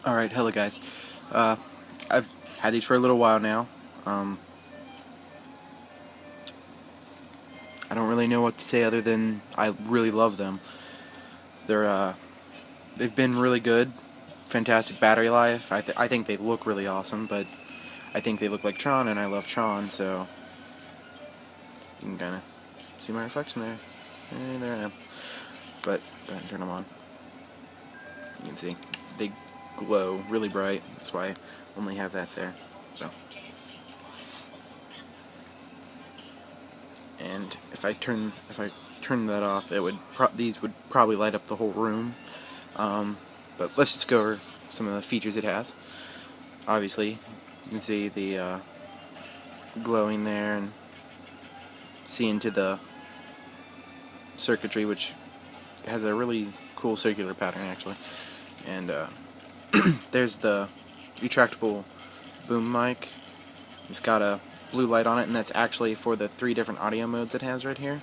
Alright, hello guys. I've had these for a little while now. I don't really know what to say other than I really love them. They've been really good. Fantastic battery life. I think they look really awesome, but I think they look like Tron, and I love Tron, so you can kind of see my reflection there. There I am. But go ahead and turn them on. You can see they glow really bright. That's why I only have that there. So, and if I turn that off, these would probably light up the whole room. But let's just go over some of the features it has. Obviously, you can see the glowing there, and see into the circuitry, which has a really cool circular pattern actually. And there's the retractable boom mic. It's got a blue light on it, and that's actually for the 3 different audio modes it has right here.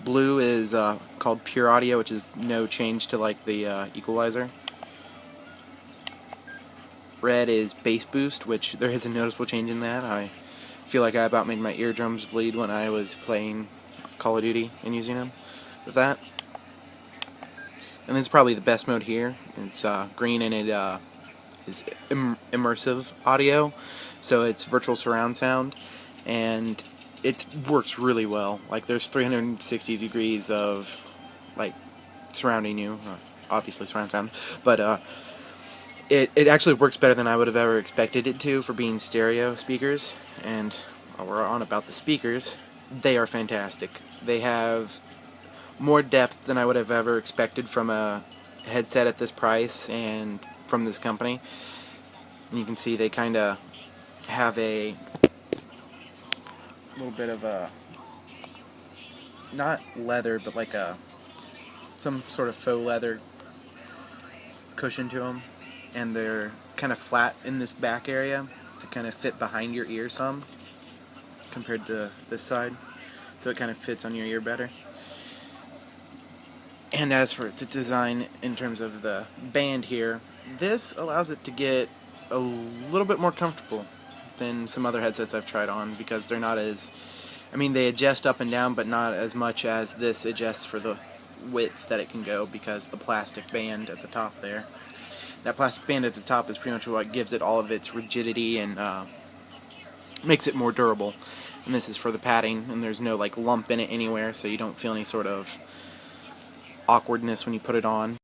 Blue is called pure audio, which is no change to like the equalizer. Red is bass boost, which there is a noticeable change in that. I feel like I about made my eardrums bleed when I was playing Call of Duty and using them with that. And this is probably the best mode here. It's green, and it is immersive audio, so it's virtual surround sound, and it works really well. Like, there's 360 degrees of like surrounding you, obviously surround sound, but it actually works better than I would have ever expected it to for being stereo speakers. And while we're on about the speakers, they are fantastic. They have more depth than I would have ever expected from a headset at this price and from this company. And you can see they kind of have a little bit of a, not leather, but like some sort of faux leather cushion to them, and they're kind of flat in this back area to kind of fit behind your ear some compared to this side, so it kind of fits on your ear better. And as for the design in terms of the band here, this allows it to get a little bit more comfortable than some other headsets I've tried on, because they're not as, they adjust up and down, but not as much as this adjusts for the width that it can go, because the plastic band at the top there. That plastic band at the top is pretty much what gives it all of its rigidity and makes it more durable. And this is for the padding, and there's no like lump in it anywhere, so you don't feel any sort of awkwardness when you put it on.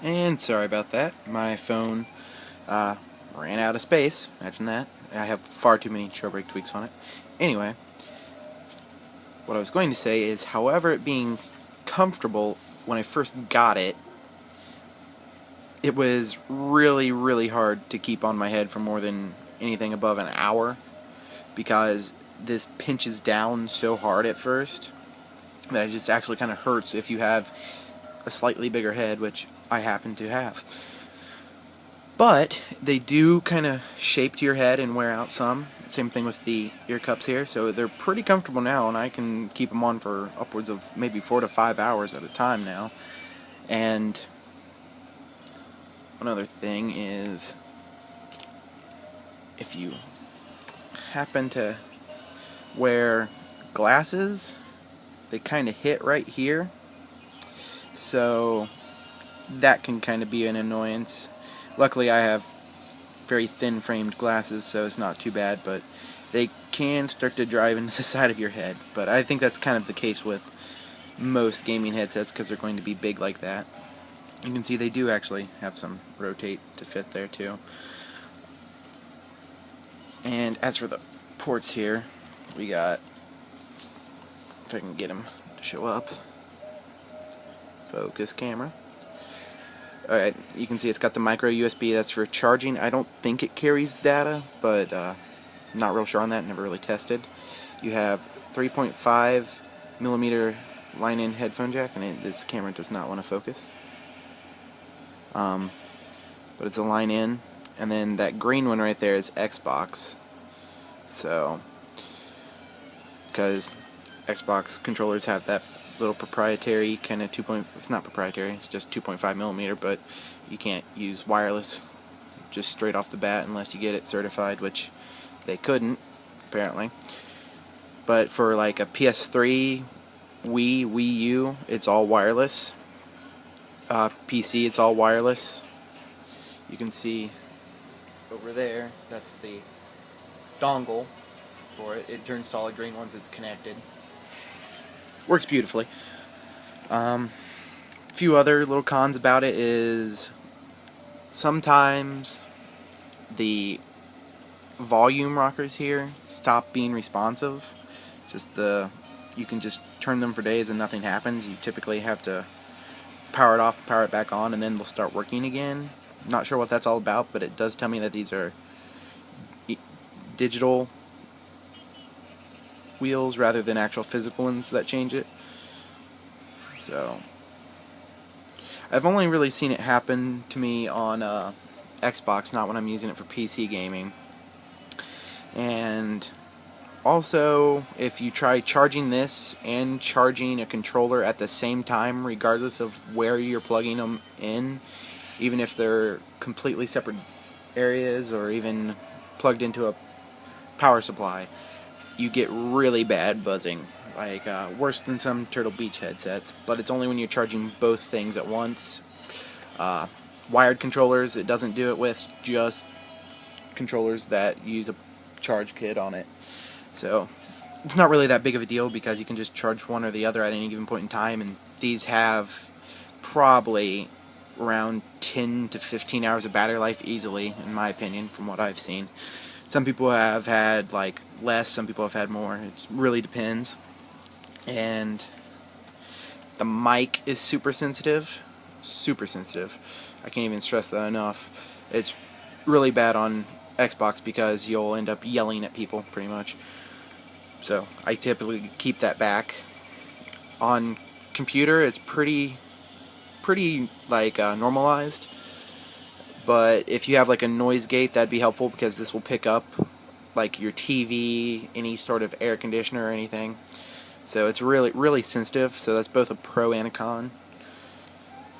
And sorry about that, my phone ran out of space. Imagine that. I have far too many jailbreak tweaks on it. Anyway, what I was going to say is, however, it being comfortable, when I first got it, it was really, really hard to keep on my head for more than anything above an hour, because this pinches down so hard at first that it just actually kind of hurts if you have a slightly bigger head, which I happen to have. But they do kind of shape to your head and wear out some. Same thing with the ear cups here, so they're pretty comfortable now, and I can keep them on for upwards of maybe 4 to 5 hours at a time now. And one other thing is, if you happen to wear glasses, they kind of hit right here, so that can kind of be an annoyance. Luckily I have very thin framed glasses, so it's not too bad, but they can start to drive into the side of your head. But I think that's kind of the case with most gaming headsets, because they're going to be big like that. You can see they do actually have some rotate to fit there too. And as for the ports here, we got, if I can get them to show up, focus camera. Alright, you can see it's got the micro USB, that's for charging. I don't think it carries data, but not real sure on that, never really tested. You have 3.5mm line-in headphone jack, and this camera does not want to focus. But it's a line-in, and then that green one right there is Xbox. So, because Xbox controllers have that little proprietary kind of it's not proprietary, it's just 2.5mm, but you can't use wireless just straight off the bat unless you get it certified, which they couldn't, apparently. But for like a PS3, Wii U, it's all wireless. PC, it's all wireless. You can see over there, that's the dongle for it. It turns solid green once it's connected. Works beautifully. Few other little cons about it is sometimes the volume rockers here stop being responsive. You can just turn them for days and nothing happens. You typically have to power it off, power it back on, and then they'll start working again. Not sure what that's all about, but it does tell me that these are digital wheels rather than actual physical ones that change it. So I've only really seen it happen to me on Xbox, not when I'm using it for PC gaming. And also, if you try charging this and charging a controller at the same time, regardless of where you're plugging them in, even if they're completely separate areas or even plugged into a power supply, you get really bad buzzing, like worse than some Turtle Beach headsets, but it's only when you're charging both things at once. Wired controllers, it doesn't do it with, just controllers that use a charge kit on it. So it's not really that big of a deal because you can just charge one or the other at any given point in time, and these have probably around 10 to 15 hours of battery life easily, in my opinion, from what I've seen. Some people have had like less, some people have had more. It really depends. And the mic is super sensitive. Super sensitive. I can't even stress that enough. It's really bad on Xbox because you'll end up yelling at people pretty much. So I typically keep that back. On computer, it's pretty like normalized. But if you have like a noise gate, that'd be helpful because this will pick up like your TV, any sort of air conditioner or anything. So it's really sensitive. So that's both a pro and a con.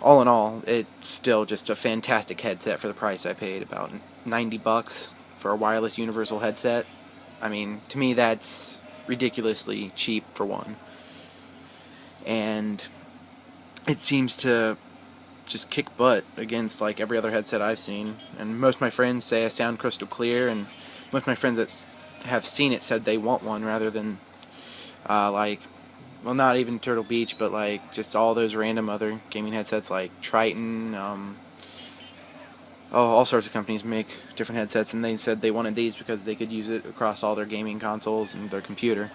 All in all, it's still just a fantastic headset for the price I paid, about $90 for a wireless universal headset. I mean, to me that's ridiculously cheap for one. And it seems to just kick butt against like every other headset I've seen. And most of my friends say I sound crystal clear, and most of my friends that have seen it said they want one rather than well, not even Turtle Beach, but like just all those random other gaming headsets like Triton, all sorts of companies make different headsets, and they said they wanted these because they could use it across all their gaming consoles and their computer.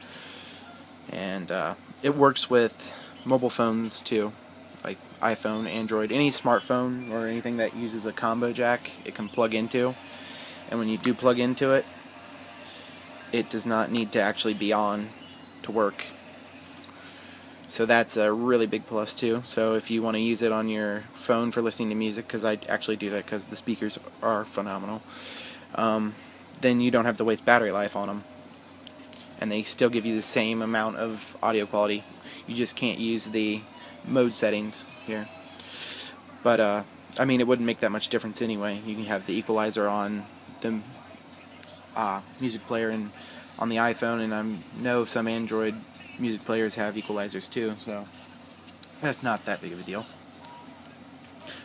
And it works with mobile phones too, like iPhone, Android, any smartphone or anything that uses a combo jack, it can plug into. And when you do plug into it, it does not need to actually be on to work. So that's a really big plus too. So if you want to use it on your phone for listening to music, because I actually do that because the speakers are phenomenal, then you don't have to waste battery life on them. And they still give you the same amount of audio quality. You just can't use the mode settings here. But I mean, it wouldn't make that much difference anyway. You can have the equalizer on the music player and on the iPhone, and I know some Android music players have equalizers too, so that's not that big of a deal.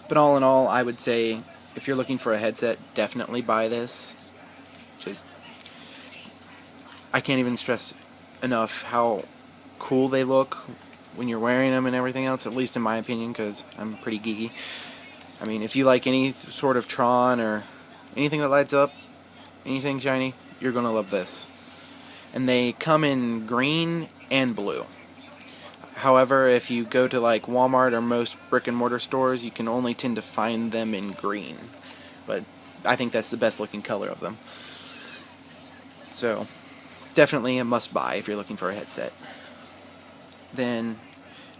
But all in all, I would say if you're looking for a headset, definitely buy this. I can't even stress enough how cool they look when you're wearing them and everything else, at least in my opinion, because I'm pretty geeky. I mean, if you like any sort of Tron or anything that lights up, anything shiny, you're going to love this. And they come in green and blue. However, if you go to like Walmart or most brick and mortar stores, you can only tend to find them in green. But I think that's the best looking color of them. So definitely a must buy if you're looking for a headset. Then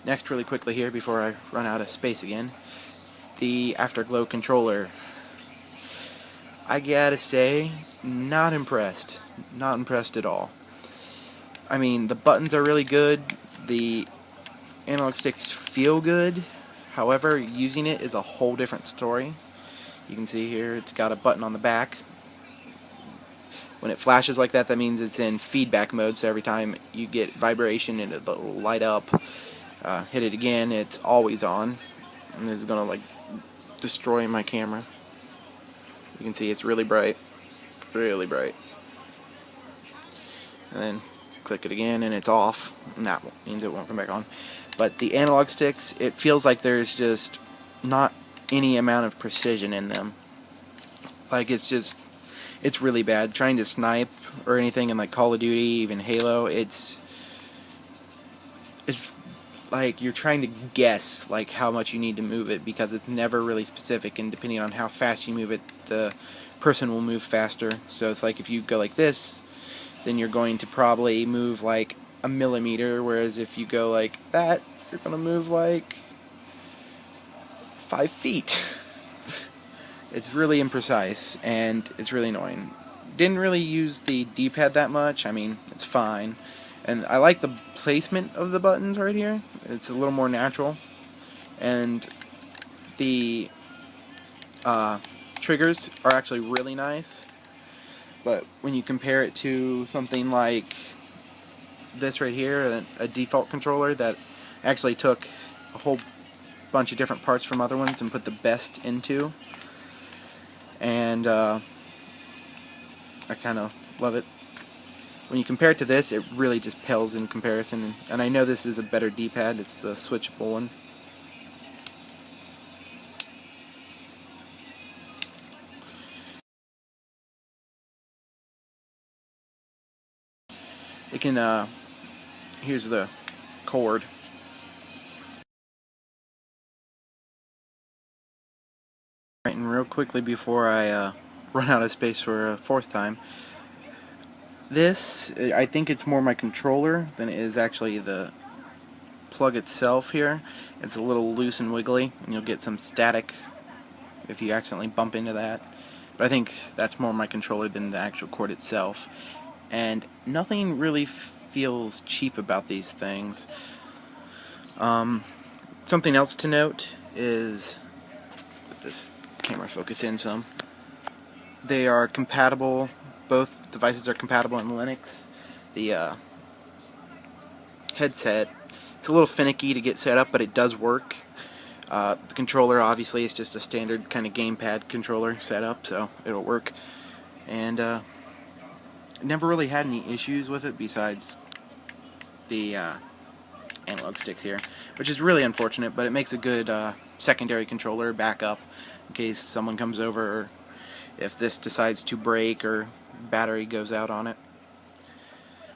next, really quickly here before I run out of space again, the Afterglow controller. I gotta say, not impressed. Not impressed at all. I mean, the buttons are really good. The analog sticks feel good. However, using it is a whole different story. You can see here it's got a button on the back. When it flashes like that, that means it's in feedback mode, so every time you get vibration it'll light up. Hit it again, it's always on. And this is gonna like destroy my camera. You can see it's really bright. Really bright. And then click it again and it's off, and that means it won't come back on. But the analog sticks, it feels like there's just not any amount of precision in them. Like it's really bad. Trying to snipe or anything in like Call of Duty, even Halo, it's like you're trying to guess like how much you need to move it, because it's never really specific, and depending on how fast you move it, the person will move faster. So it's like if you go like this, then you're going to probably move like a millimeter, whereas if you go like that, you're going to move like 5 feet. It's really imprecise, and it's really annoying. Didn't really use the D-pad that much. I mean, it's fine. And I like the placement of the buttons right here. It's a little more natural. And the triggers are actually really nice. But when you compare it to something like this right here, a default controller that actually took a whole bunch of different parts from other ones and put the best into, and I kind of love it. When you compare it to this, it really just pales in comparison. And I know this is a better D-pad. It's the switchable one. It can, here's the cord. Right, and real quickly before I run out of space for a fourth time, this, I think it's more my controller than it is actually the plug itself here. It's a little loose and wiggly, and you'll get some static if you accidentally bump into that. But I think that's more my controller than the actual cord itself. And nothing really feels cheap about these things. Something else to note is, let this camera focus in some, they are compatible, both devices are compatible in Linux. The headset, it's a little finicky to get set up, but it does work. The controller obviously is just a standard kind of gamepad controller setup, so it'll work. And never really had any issues with it besides the analog stick here, which is really unfortunate, but it makes a good secondary controller backup in case someone comes over, or if this decides to break or battery goes out on it.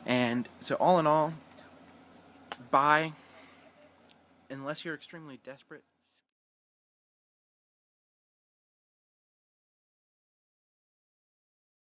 And so all in all, buy, unless you're extremely desperate.